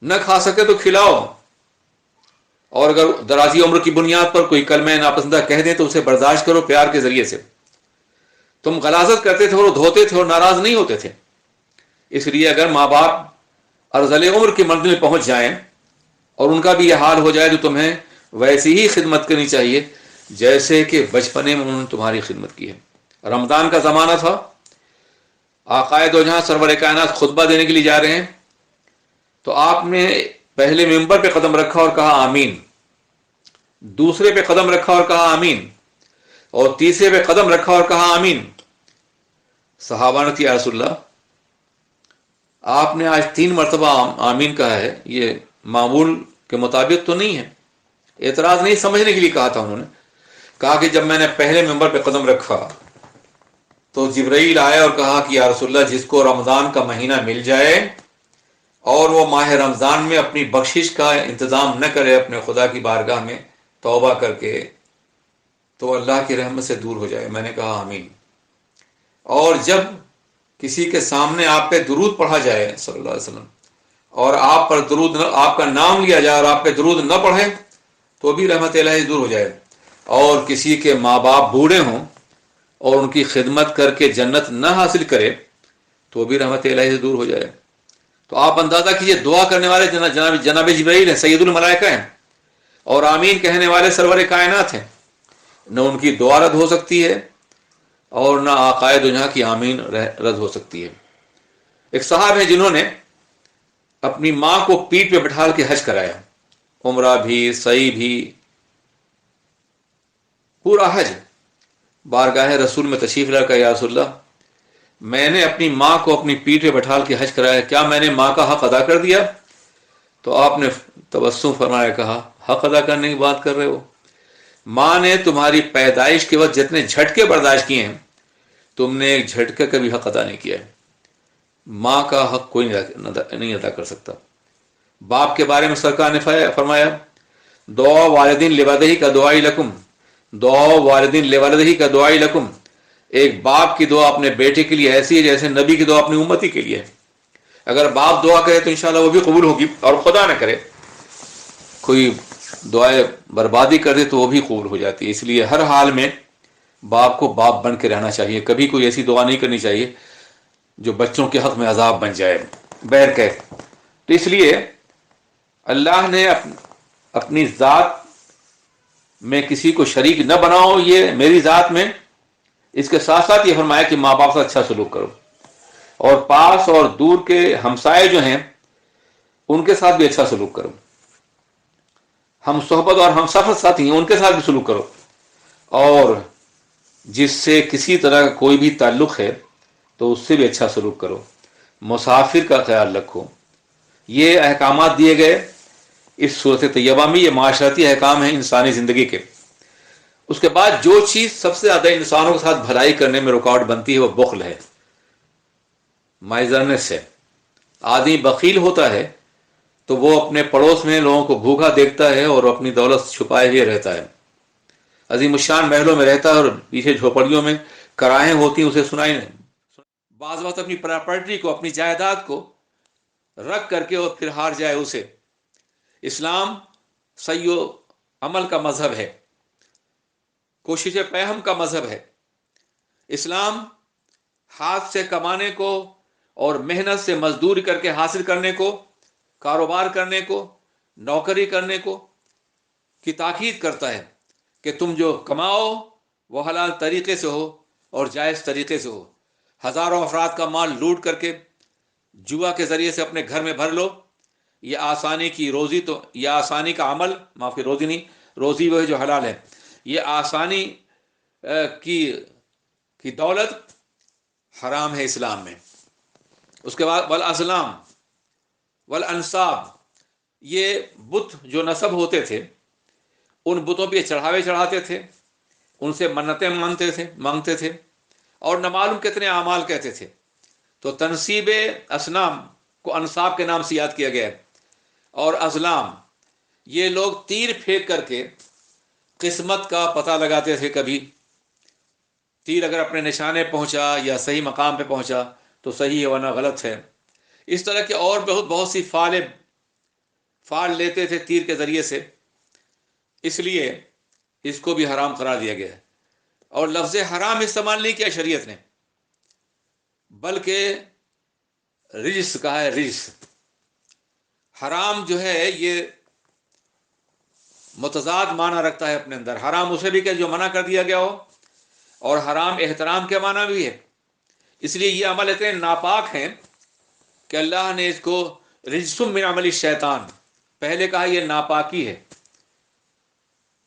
نہ کھا سکے تو کھلاؤ، اور اگر درازی عمر کی بنیاد پر کوئی کلمہ ناپسندہ کہہ دیں تو اسے برداشت کرو پیار کے ذریعے سے. تم غلاظت کرتے تھے اور وہ دھوتے تھے اور ناراض نہیں ہوتے تھے. اس لیے اگر ماں باپ ارذل عمر کی منزل میں پہنچ جائیں اور ان کا بھی یہ حال ہو جائے تو تمہیں ویسی ہی خدمت کرنی چاہیے جیسے کہ بچپنے میں انہوں نے تمہاری خدمت کی ہے. رمضان کا زمانہ تھا، آقائے دو جہاں سرور کائنات خطبہ دینے کے لیے جا رہے ہیں، تو آپ نے پہلے ممبر پہ قدم رکھا اور کہا آمین، دوسرے پہ قدم رکھا اور کہا آمین، اور تیسرے پہ قدم رکھا اور کہا آمین. صحابہ نے کہا یا رسول اللہ آپ نے آج 3 مرتبہ آمین کہا ہے، یہ معمول کے مطابق تو نہیں ہے. اعتراض نہیں، سمجھنے کے لیے کہا تھا. انہوں نے کہا کہ جب میں نے پہلے ممبر پہ قدم رکھا تو جبرائیل آیا اور کہا کہ یا رسول اللہ جس کو رمضان کا مہینہ مل جائے اور وہ ماہ رمضان میں اپنی بخشش کا انتظام نہ کرے اپنے خدا کی بارگاہ میں توبہ کر کے، تو اللہ کی رحمت سے دور ہو جائے. میں نے کہا آمین. اور جب کسی کے سامنے آپ پہ درود پڑھا جائے صلی اللہ علیہ وسلم اور آپ پر درود آپ کا نام لیا جائے اور آپ پہ درود نہ پڑھے تو بھی رحمت الہی سے دور ہو جائے. اور کسی کے ماں باپ بوڑھے ہوں اور ان کی خدمت کر کے جنت نہ حاصل کرے تو بھی رحمت الہی سے دور ہو جائے. تو آپ اندازہ کیجئے دعا کرنے والے جناب جبرائیل ہیں، سید الملائکہ ہیں، اور آمین کہنے والے سرور کائنات ہیں. نہ ان کی دعا رد ہو سکتی ہے اور نہ آقائے دو جہاں کی آمین رد ہو سکتی ہے. ایک صاحب ہیں جنہوں نے اپنی ماں کو پیٹھ پہ بٹھال کے حج کرایا، عمرہ بھی سعی بھی پورا حج. بارگاہ رسول میں تشریف لا کر یا رسول اللہ میں نے اپنی ماں کو اپنی پیٹھ پہ بٹھال کے حج کرایا، کیا میں نے ماں کا حق ادا کر دیا؟ تو آپ نے تبسم فرمایا، کہا حق ادا کرنے کی بات کر رہے ہو؟ ماں نے تمہاری پیدائش کے وقت جتنے جھٹکے برداشت کیے ہیں تم نے ایک جھٹکے کا بھی حق ادا نہیں کیا ہے. ماں کا حق کوئی نہیں ادا کر سکتا. باپ کے بارے میں سرکار نے فرمایا دعا والدین لوالدہ کا دعائی لکم، دعا والدین لوالدہ کا دعائی لکم. ایک باپ کی دعا اپنے بیٹے کے لیے ایسی ہے جیسے نبی کی دعا اپنی امتی کے لیے ہے. اگر باپ دعا کرے تو انشاءاللہ وہ بھی قبول ہوگی، اور خدا نہ کرے کوئی دعائیں بربادی کر دے تو وہ بھی قبول ہو جاتی ہے. اس لیے ہر حال میں باپ کو باپ بن کے رہنا چاہیے، کبھی کوئی ایسی دعا نہیں کرنی چاہیے جو بچوں کے حق میں عذاب بن جائے بہر کیف. تو اس لیے اللہ نے اپنی ذات میں کسی کو شریک نہ بناؤ، یہ میری ذات میں. اس کے ساتھ ساتھ یہ فرمایا کہ ماں باپ سے اچھا سلوک کرو، اور پاس اور دور کے ہمسائے جو ہیں ان کے ساتھ بھی اچھا سلوک کرو. ہم صحبت اور ہم سفر ساتھی ہیں ان کے ساتھ بھی سلوک کرو، اور جس سے کسی طرح کا کوئی بھی تعلق ہے تو اس سے بھی اچھا سلوک کرو. مسافر کا خیال رکھو. یہ احکامات دیے گئے اس صورت طیبہ میں، یہ معاشرتی احکام ہیں انسانی زندگی کے. اس کے بعد جو چیز سب سے زیادہ انسانوں کے ساتھ بھلائی کرنے میں رکاوٹ بنتی ہے وہ بخل ہے، مائزرنس ہے. آدمی بخیل ہوتا ہے تو وہ اپنے پڑوس میں لوگوں کو بھوکا دیکھتا ہے اور اپنی دولت چھپائے ہوئے رہتا ہے. عظیم الشان محلوں میں رہتا ہے اور پیچھے جھوپڑیوں میں کراہیں ہوتی ہیں، اسے سنائی نہیں۔ بعض وقت اپنی پراپرٹی کو، اپنی جائیداد کو رکھ کر کے اور پھر ہار جائے اسے۔ اسلام سعی و عمل کا مذہب ہے، کوشش پہم کا مذہب ہے۔ اسلام ہاتھ سے کمانے کو اور محنت سے مزدوری کر کے حاصل کرنے کو، کاروبار کرنے کو، نوکری کرنے کو کی تاکید کرتا ہے کہ تم جو کماؤ وہ حلال طریقے سے ہو اور جائز طریقے سے ہو۔ ہزاروں افراد کا مال لوٹ کر کے جوا کے ذریعے سے اپنے گھر میں بھر لو، یہ آسانی کی روزی، تو یہ آسانی کا عمل، معاف کی روزی نہیں، روزی وہ ہے جو حلال ہے، یہ آسانی کی دولت حرام ہے اسلام میں۔ اس کے بعد والازلام والانصاب، یہ بت جو نصب ہوتے تھے، ان بتوں پہ چڑھاوے چڑھاتے تھے، ان سے منتیں مانگتے تھے اور نہ معلوم کتنے اعمال کہتے تھے۔ تو تنصیب اصنام کو انصاب کے نام سے یاد کیا گیا ہے۔ اور ازلام، یہ لوگ تیر پھینک کر کے قسمت کا پتہ لگاتے تھے۔ کبھی تیر اگر اپنے نشانے پہنچا یا صحیح مقام پہ پہنچا تو صحیح ہے ورنہ غلط ہے۔ اس طرح کے اور بہت سی فال لیتے تھے تیر کے ذریعے سے، اس لیے اس کو بھی حرام قرار دیا گیا ہے۔ اور لفظ حرام استعمال نہیں کیا شریعت نے، بلکہ رجس کہا ہے، رجس۔ حرام جو ہے یہ متضاد معنی رکھتا ہے اپنے اندر۔ حرام اسے بھی کہ جو منع کر دیا گیا ہو، اور حرام احترام کے معنی بھی ہے۔ اس لیے یہ عمل اتنے ناپاک ہیں کہ اللہ نے اس کو رجسم من عمل الشیطان، پہلے کہا یہ ناپاکی ہے۔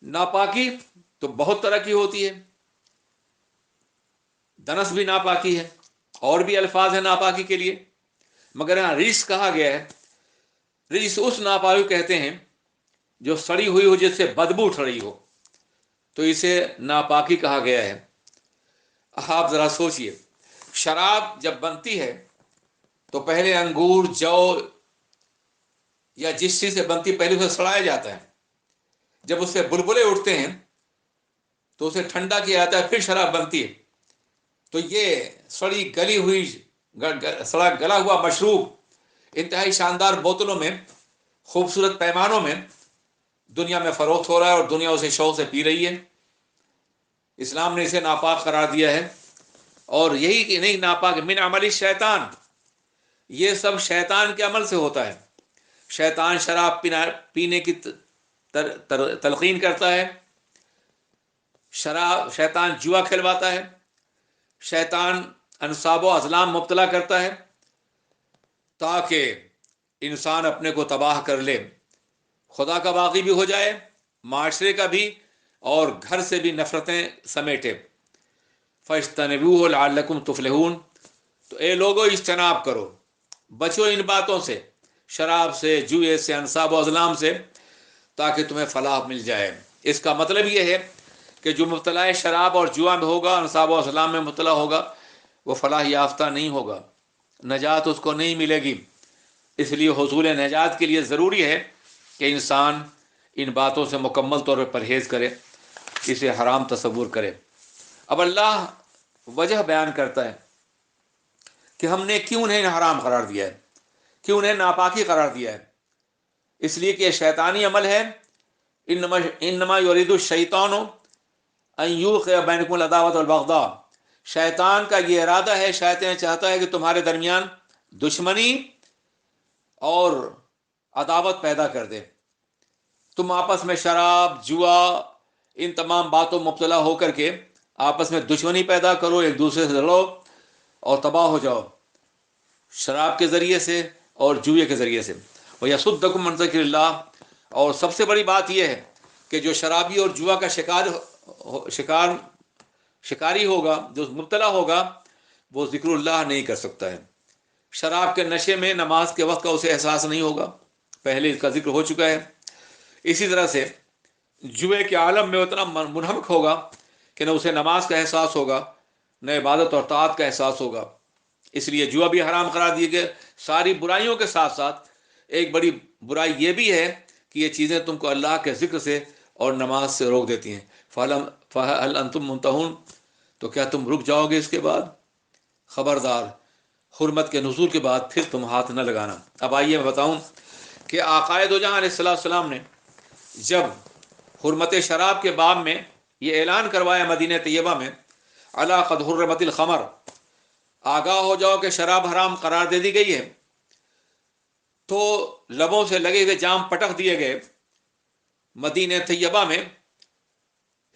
ناپاکی تو بہت طرح کی ہوتی ہے، دنس بھی ناپاکی ہے، اور بھی الفاظ ہیں ناپاکی کے لیے، مگر یہاں رجس کہا گیا ہے۔ رجس اس ناپاکی کہتے ہیں جو سڑی ہوئی ہو، جس سے بدبو اٹھ رہی ہو، تو اسے ناپاکی کہا گیا ہے۔ آپ ذرا سوچئے، شراب جب بنتی ہے تو پہلے انگور، جو یا جس چیز سے بنتی پہلے اسے سڑایا جاتا ہے، جب اس سے بلبلے اٹھتے ہیں تو اسے ٹھنڈا کیا جاتا ہے، پھر شراب بنتی ہے۔ تو یہ سڑی گلی ہوئی، سڑا گلا ہوا مشروب انتہائی شاندار بوتلوں میں، خوبصورت پیمانوں میں دنیا میں فروخت ہو رہا ہے، اور دنیا اسے شوق سے پی رہی ہے۔ اسلام نے اسے ناپاک قرار دیا ہے۔ اور یہی کہ نہیں، ناپاک من عمل الشیطان، یہ سب شیطان کے عمل سے ہوتا ہے۔ شیطان شراب پینے کی تلقین کرتا ہے، شیطان جوا کھلواتا ہے، شیطان انصاب و ازلام مبتلا کرتا ہے، تاکہ انسان اپنے کو تباہ کر لے، خدا کا باغی بھی ہو جائے، معاشرے کا بھی، اور گھر سے بھی نفرتیں سمیٹے۔ فَاجْتَنِبُوهُ لَعَلَّكُمْ تُفْلِحُونَ، تو اے لوگو اجتناب کرو، بچو ان باتوں سے، شراب سے، جوئے سے، انصاب و ازلام سے، تاکہ تمہیں فلاح مل جائے۔ اس کا مطلب یہ ہے کہ جو مبتلا شراب اور جوا میں ہوگا، انصاب و ازلام میں مبتلا ہوگا، وہ فلاح یافتہ نہیں ہوگا، نجات اس کو نہیں ملے گی۔ اس لیے حصول نجات کے لیے ضروری ہے کہ انسان ان باتوں سے مکمل طور پر پرہیز کرے، اسے حرام تصور کرے۔ اب اللہ وجہ بیان کرتا ہے کہ ہم نے کیوں انہیں حرام قرار دیا ہے، کیوں انہیں ناپاکی قرار دیا ہے۔ اس لیے کہ یہ شیطانی عمل ہے۔ انما یرید الشیطان ان یوقع بینکم العداوۃ والبغضاء، شیطان کا یہ ارادہ ہے، شیطان چاہتا ہے کہ تمہارے درمیان دشمنی اور عداوت پیدا کر دے، تم آپس میں شراب، جوا، ان تمام باتوں مبتلا ہو کر کے آپس میں دشمنی پیدا کرو، ایک دوسرے سے لڑو اور تباہ ہو جاؤ، شراب کے ذریعے سے اور جوئے کے ذریعے سے۔ وَيَصُدَّكُمْ عَنْ ذِكْرِ اللَّهِ، اور سب سے بڑی بات یہ ہے کہ جو شرابی اور جوا کا شکاری ہوگا، جو مبتلا ہوگا، وہ ذکر اللہ نہیں کر سکتا ہے۔ شراب کے نشے میں نماز کے وقت کا اسے احساس نہیں ہوگا، پہلے اس کا ذکر ہو چکا ہے۔ اسی طرح سے جوئے کے عالم میں اتنا منہمک ہوگا کہ نہ اسے نماز کا احساس ہوگا، نہ عبادت اور طاعت کا احساس ہوگا۔ اس لیے جوا بھی حرام قرار دیے گئے۔ ساری برائیوں کے ساتھ ساتھ ایک بڑی برائی یہ بھی ہے کہ یہ چیزیں تم کو اللہ کے ذکر سے اور نماز سے روک دیتی ہیں۔ فَهَلْ أَنْتُمْ مُنْتَهُونَ، تو کیا تم رک جاؤ گے اس کے بعد؟ خبردار، حرمت کے نزول کے بعد پھر تم ہاتھ نہ لگانا۔ اب آئیے میں بتاؤں کہ آقائے دو جہاں علیہ السلام نے جب حرمت شراب کے باب میں یہ اعلان کروایا مدینہ طیبہ میں، الا قد حرمت الخمر، آگاہ ہو جاؤ کہ شراب حرام قرار دے دی گئی ہے، تو لبوں سے لگے ہوئے جام پٹک دیے گئے۔ مدینہ طیبہ میں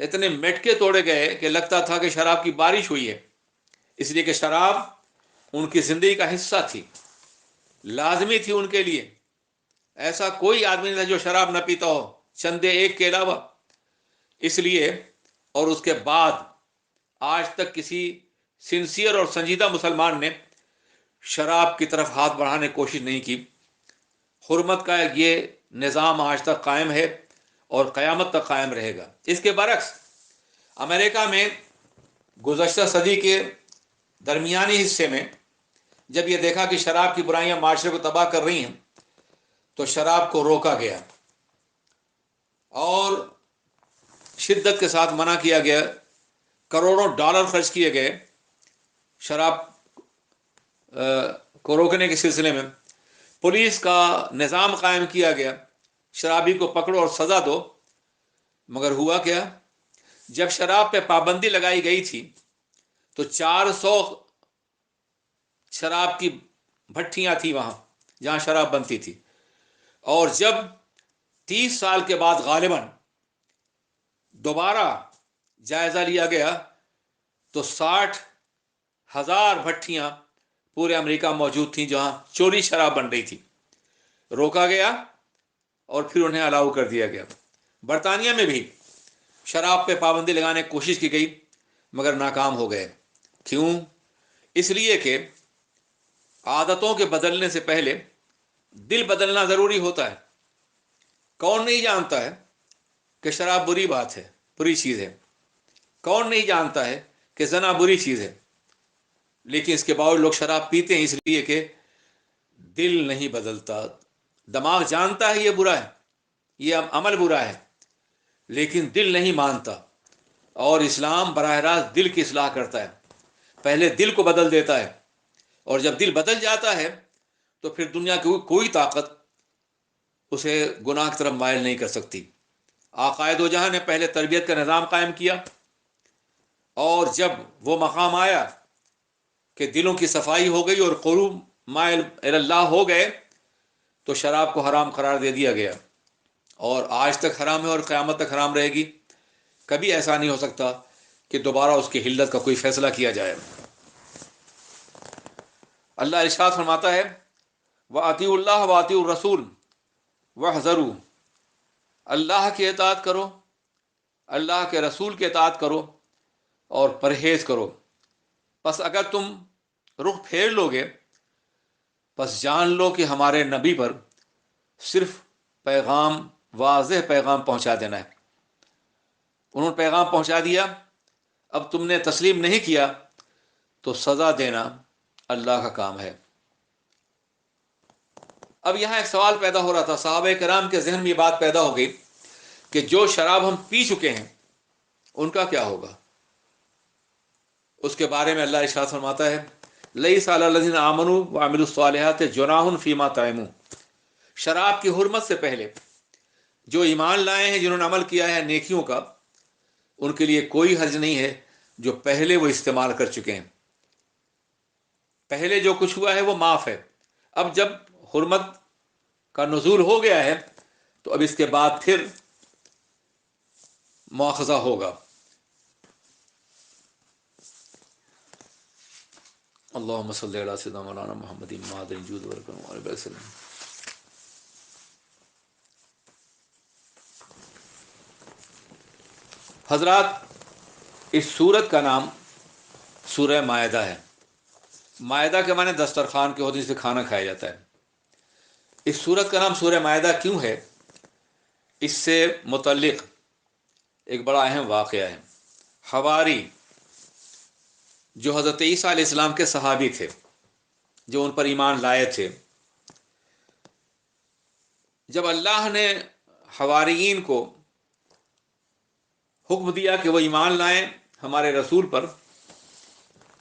اتنے مٹکے توڑے گئے کہ لگتا تھا کہ شراب کی بارش ہوئی ہے، اس لیے کہ شراب ان کی زندگی کا حصہ تھی، لازمی تھی ان کے لیے۔ ایسا کوئی آدمی نہیں تھا جو شراب نہ پیتا ہو، چندے ایک کے علاوہ۔ اس لیے اور اس کے بعد آج تک کسی سنسیئر اور سنجیدہ مسلمان نے شراب کی طرف ہاتھ بڑھانے کی کوشش نہیں کی۔ حرمت کا یہ نظام آج تک قائم ہے اور قیامت تک قائم رہے گا۔ اس کے برعکس امریکہ میں گزشتہ صدی کے درمیانی حصے میں جب یہ دیکھا کہ شراب کی برائیاں معاشرے کو تباہ کر رہی ہیں، تو شراب کو روکا گیا اور شدت کے ساتھ منع کیا گیا۔ کروڑوں ڈالر خرچ کیے گئے شراب کو روکنے کے سلسلے میں۔ پولیس کا نظام قائم کیا گیا، شرابی کو پکڑو اور سزا دو۔ مگر ہوا کیا؟ جب شراب پہ پابندی لگائی گئی تھی تو 400 شراب کی بھٹیاں تھیں وہاں جہاں شراب بنتی تھی، اور جب 30 سال کے بعد غالباً دوبارہ جائزہ لیا گیا تو 60,000 بھٹیاں پورے امریکہ موجود تھیں جہاں چوری شراب بن رہی تھی۔ روکا گیا اور پھر انہیں الاؤ کر دیا گیا۔ برطانیہ میں بھی شراب پہ پابندی لگانے کی کوشش کی گئی مگر ناکام ہو گئے۔ کیوں؟ اس لیے کہ عادتوں کے بدلنے سے پہلے دل بدلنا ضروری ہوتا ہے۔ کون نہیں جانتا ہے کہ شراب بری بات ہے، بری چیز ہے؟ کون نہیں جانتا ہے کہ زنا بری چیز ہے؟ لیکن اس کے باوجود لوگ شراب پیتے ہیں، اس لیے کہ دل نہیں بدلتا۔ دماغ جانتا ہے یہ برا ہے، یہ عمل برا ہے، لیکن دل نہیں مانتا۔ اور اسلام براہ راست دل کی اصلاح کرتا ہے، پہلے دل کو بدل دیتا ہے، اور جب دل بدل جاتا ہے تو پھر دنیا کی کوئی طاقت اسے گناہ کی طرف مائل نہیں کر سکتی۔ آقائے دو جہاں نے پہلے تربیت کا نظام قائم کیا، اور جب وہ مقام آیا کہ دلوں کی صفائی ہو گئی اور قلوب مائل اللہ ہو گئے، تو شراب کو حرام قرار دے دیا گیا، اور آج تک حرام ہے اور قیامت تک حرام رہے گی۔ کبھی ایسا نہیں ہو سکتا کہ دوبارہ اس کی حلت کا کوئی فیصلہ کیا جائے۔ اللہ ارشاد فرماتا ہے وَأَطِیعُوا اللَّهَ وَأَطِیعُوا الرَّسُولَ وَاحْذَرُوا، اللہ کی اطاعت کرو، اللہ کے رسول کی اطاعت کرو اور پرہیز کرو۔ پس اگر تم رخ پھیر لو گے، پس جان لو کہ ہمارے نبی پر صرف پیغام، واضح پیغام پہنچا دینا ہے۔ انہوں نے پیغام پہنچا دیا، اب تم نے تسلیم نہیں کیا تو سزا دینا اللہ کا کام ہے۔ اب یہاں ایک سوال پیدا ہو رہا تھا، صحابہ کرام کے ذہن میں یہ بات پیدا ہو گئی کہ جو شراب ہم پی چکے ہیں ان کا کیا ہوگا؟ اس کے بارے میں اللہ ارشاد فرماتا ہے لیس علی الذین آمنوا وعملوا الصالحات جناح فیما طعموا، شراب کی حرمت سے پہلے جو ایمان لائے ہیں، جنہوں نے عمل کیا ہے نیکیوں کا، ان کے لیے کوئی حرج نہیں ہے جو پہلے وہ استعمال کر چکے ہیں۔ پہلے جو کچھ ہوا ہے وہ معاف ہے۔ اب جب حرمت کا نزول ہو گیا ہے تو اب اس کے بعد پھر مواخذہ ہوگا۔ اللہم صلی علی سیدنا مولانا محمد معدن جود ورکم علیہ وسلم۔ حضرات، اس سورت کا نام سورہ مائدہ ہے۔ مائدہ کے معنی دسترخوان کے ہوتے ہیں جس پہ کھانا کھایا جاتا ہے۔ اس سورت کا نام سورہ مائدہ کیوں ہے؟ اس سے متعلق ایک بڑا اہم واقعہ ہے۔ حواری جو حضرت عیسیٰ علیہ السلام کے صحابی تھے، جو ان پر ایمان لائے تھے، جب اللہ نے حواریین کو حکم دیا کہ وہ ایمان لائیں ہمارے رسول پر،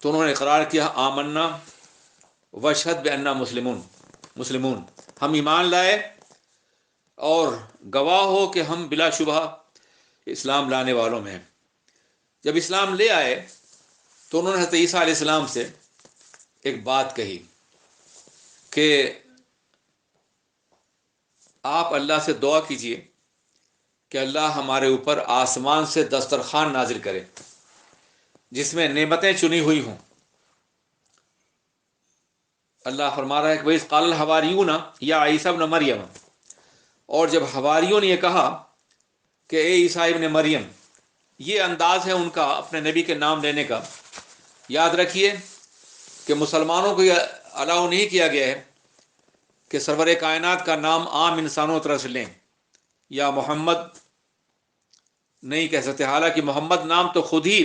تو انہوں نے اقرار کیا آمنا واشہد بأننا مسلمون، ہم ایمان لائے اور گواہ ہو کہ ہم بلا شبہ اسلام لانے والوں میں ہیں۔ جب اسلام لے آئے تو انہوں نے حضرت عیسیٰ علیہ السلام سے ایک بات کہی کہ آپ اللہ سے دعا کیجئے کہ اللہ ہمارے اوپر آسمان سے دسترخوان نازل کرے جس میں نعمتیں چنی ہوئی ہوں۔ اللہ فرما رہا ہے کہ وَإِذْ قَالَ الْحَوَارِيُّونَ يَا عِيسَى ابْنَ مَرْيَمَ، اور جب حواریوں نے یہ کہا کہ اے عیسیٰ ابن مریم، یہ انداز ہے ان کا اپنے نبی کے نام لینے کا۔ یاد رکھیے کہ مسلمانوں کو یہ الاؤ نہیں کیا گیا ہے کہ سرور کائنات کا نام عام انسانوں کی طرف سے لیں یا محمد نہیں کہہ سکتے، حالانکہ محمد نام تو خود ہی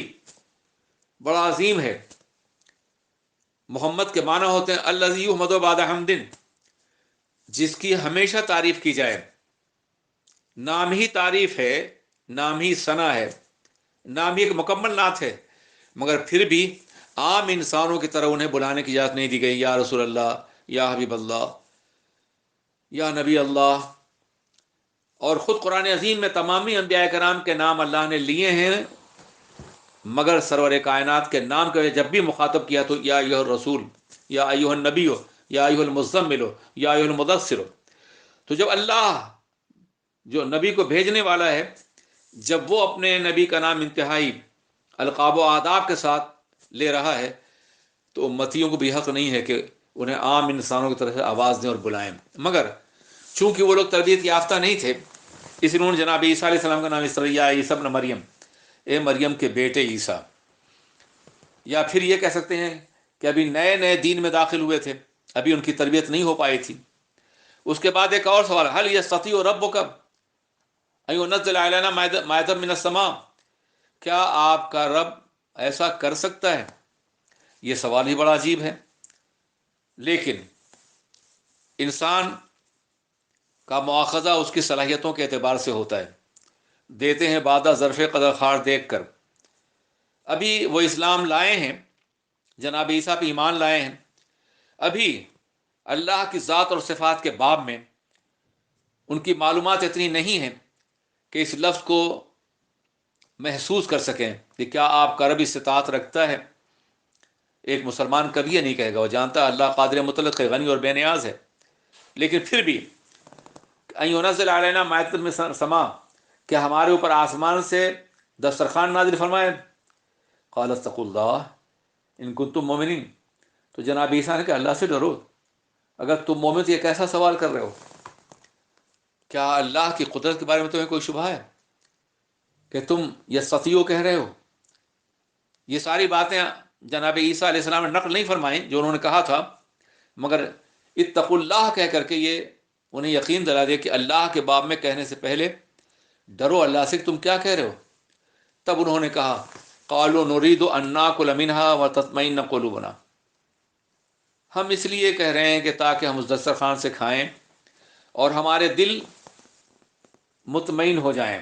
بڑا عظیم ہے۔ محمد کے معنی ہوتے ہیں الذی یحمد بعد حمد، جس کی ہمیشہ تعریف کی جائے۔ نام ہی تعریف ہے، نام ہی ثنا ہے، نام ہی ایک مکمل نعت ہے، مگر پھر بھی عام انسانوں کی طرح انہیں بلانے کی اجازت نہیں دی گئی، یا رسول اللہ، یا حبیب اللہ، یا نبی اللہ۔ اور خود قرآن عظیم میں تمامی انبیاء کرام کے نام اللہ نے لیے ہیں، مگر سرور کائنات کے نام کے جب بھی مخاطب کیا تو یا ایھا الرسول، یا ایھا النبی، یا ایھا المزمل، یا ایھا المدثر۔ تو جب اللہ جو نبی کو بھیجنے والا ہے، جب وہ اپنے نبی کا نام انتہائی القاب و آداب کے ساتھ لے رہا ہے تو امتیوں کو بھی حق نہیں ہے کہ انہیں عام انسانوں کی طرح سے آواز دیں اور بلائیں۔ مگر چونکہ وہ لوگ تربیت یافتہ نہیں تھے، اس لیے انہوں نے جناب عیسیٰ علیہ السلام کا نام اس طرح یا عیسیٰ ابن مریم، اے مریم کے بیٹے عیسیٰ۔ یا پھر یہ کہہ سکتے ہیں کہ ابھی نئے نئے دین میں داخل ہوئے تھے، ابھی ان کی تربیت نہیں ہو پائی تھی۔ اس کے بعد ایک اور سوال، هل یستطیع ربک ان ینزل علینا مائدۃ من السماء، کیا آپ کا رب ایسا کر سکتا ہے؟ یہ سوال ہی بڑا عجیب ہے۔ لیکن انسان کا مواخذہ اس کی صلاحیتوں کے اعتبار سے ہوتا ہے، دیتے ہیں بعد ظرف قدر خار دیکھ کر۔ ابھی وہ اسلام لائے ہیں، جناب عیسیٰ پہ ایمان لائے ہیں، ابھی اللہ کی ذات اور صفات کے باب میں ان کی معلومات اتنی نہیں ہیں کہ اس لفظ کو محسوس کر سکیں کہ کیا آپ کا رب استطاعت رکھتا ہے۔ ایک مسلمان کبھی یہ نہیں کہے گا، وہ جانتا ہے اللہ قادر مطلق ہے، غنی اور بے نیاز ہے، لیکن پھر بھی ان ینزل علینا مائدۃ من السماء، کہ ہمارے اوپر آسمان سے دسترخوان نازل فرمائے۔ قال اتقوا اللہ ان کنتم مؤمنین، تو جناب عیسیٰ نے کہا اللہ سے ڈرو، اگر تم مومن تو یہ کیسا سوال کر رہے ہو؟ کیا اللہ کی قدرت کے بارے میں تمہیں کوئی شبہ ہے کہ تم یستطیع کہہ رہے ہو؟ یہ ساری باتیں جناب عیسیٰ علیہ السلام نے نقل نہیں فرمائیں جو انہوں نے کہا تھا، مگر اتقوا اللہ کہہ کر کے یہ انہیں یقین دلا دیا کہ اللہ کے باب میں کہنے سے پہلے ڈرو اللہ سے کہ تم کیا کہہ رہے ہو۔ تب انہوں نے کہا قالوا نريد ان ناكل منها وتطمئن قلوبنا، ہم اس لیے کہہ رہے ہیں کہ تاکہ ہم اس دسترخوان سے کھائیں اور ہمارے دل مطمئن ہو جائیں،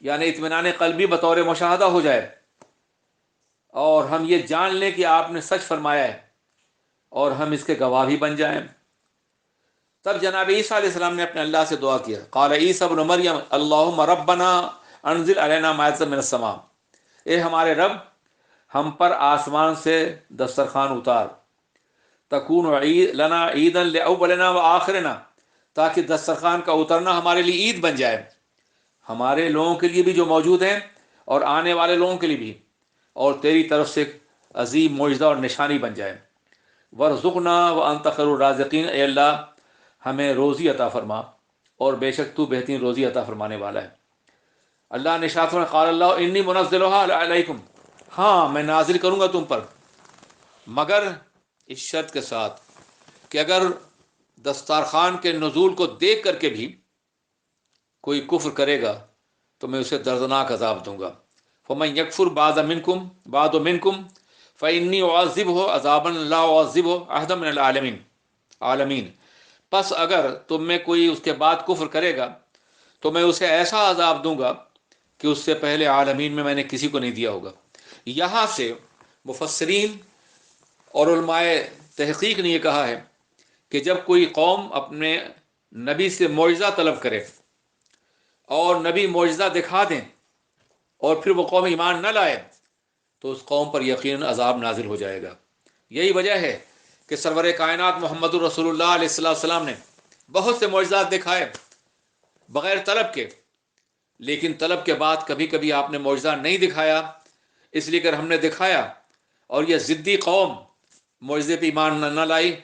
یعنی اطمینان قلبی بطور مشاہدہ ہو جائے، اور ہم یہ جان لیں کہ آپ نے سچ فرمایا ہے اور ہم اس کے گواہ بھی بن جائیں۔ تب جناب عیسیٰ علیہ السلام نے اپنے اللہ سے دعا کیا، قال عیسیٰ ابن مریم اللہم ربنا انزل علینا مائدۃ من السماء، اے ہمارے رب ہم پر آسمان سے دسترخوان اتار، تکون لنا عیدا لاولنا وآخرنا، تاکہ دسترخوان کا اترنا ہمارے لیے عید بن جائے، ہمارے لوگوں کے لیے بھی جو موجود ہیں اور آنے والے لوگوں کے لیے بھی، اور تیری طرف سے ایک عظیم معجزہ اور نشانی بن جائے۔ وارزقنا وانت خیر الرازقین، اے اللہ ہمیں روزی عطا فرما اور بے شک تو بہترین روزی عطا فرمانے والا ہے۔ اللہ نے ارشاد فرمایا قال اللہ انی منزلها علیکم، ہاں میں نازل کروں گا تم پر، مگر اس شرط کے ساتھ کہ اگر دسترخوان کے نزول کو دیکھ کر کے بھی کوئی کفر کرے گا تو میں اسے دردناک عذاب دوں گا۔ فمن یکفر بعد منکم فانی اعذبہ عذابا لا اعذبہ احدا من العالمین، پس اگر تم میں کوئی اس کے بعد کفر کرے گا تو میں اسے ایسا عذاب دوں گا کہ اس سے پہلے عالمین میں نے کسی کو نہیں دیا ہوگا۔ یہاں سے مفسرین اور علماء تحقیق نے یہ کہا ہے کہ جب کوئی قوم اپنے نبی سے معجزہ طلب کرے اور نبی معجزہ دکھا دیں اور پھر وہ قوم ایمان نہ لائے تو اس قوم پر یقیناً عذاب نازل ہو جائے گا۔ یہی وجہ ہے کہ سرور کائنات محمد الرسول اللہ علیہ السلام نے بہت سے معجزات دکھائے بغیر طلب کے، لیکن طلب کے بعد کبھی کبھی آپ نے معجزہ نہیں دکھایا، اس لیے اگر ہم نے دکھایا اور یہ ضدی قوم معجزے پہ ایمان نہ لائی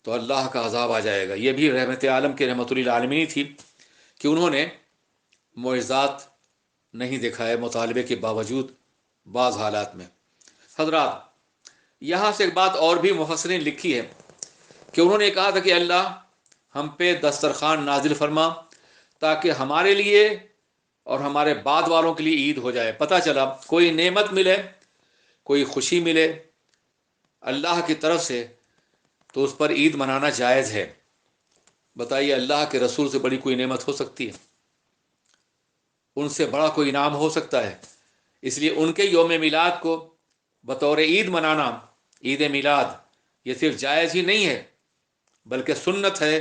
تو اللہ کا عذاب آ جائے گا۔ یہ بھی رحمت عالم کے رحمت للعالمین تھی کہ انہوں نے معجزات نہیں دکھائے مطالبے کے باوجود بعض حالات میں۔ حضرات، یہاں سے ایک بات اور بھی مفسرین لکھی ہے کہ انہوں نے کہا تھا کہ اللہ ہم پہ دسترخوان نازل فرما تاکہ ہمارے لیے اور ہمارے بعد والوں کے لیے عید ہو جائے۔ پتہ چلا کوئی نعمت ملے، کوئی خوشی ملے اللہ کی طرف سے تو اس پر عید منانا جائز ہے۔ بتائیے اللہ کے رسول سے بڑی کوئی نعمت ہو سکتی ہے؟ ان سے بڑا کوئی انعام ہو سکتا ہے؟ اس لیے ان کے یوم میلاد کو بطور عید منانا، عید میلاد، یہ صرف جائز ہی نہیں ہے بلکہ سنت ہے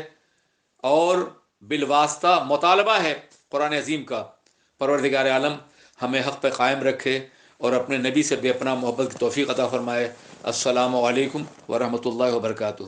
اور بالواسطہ مطالبہ ہے قرآن عظیم کا۔ پروردگار عالم ہمیں حق پہ قائم رکھے اور اپنے نبی سے بے پناہ محبت کی توفیق عطا فرمائے۔ السلام علیکم ورحمۃ اللہ وبرکاتہ۔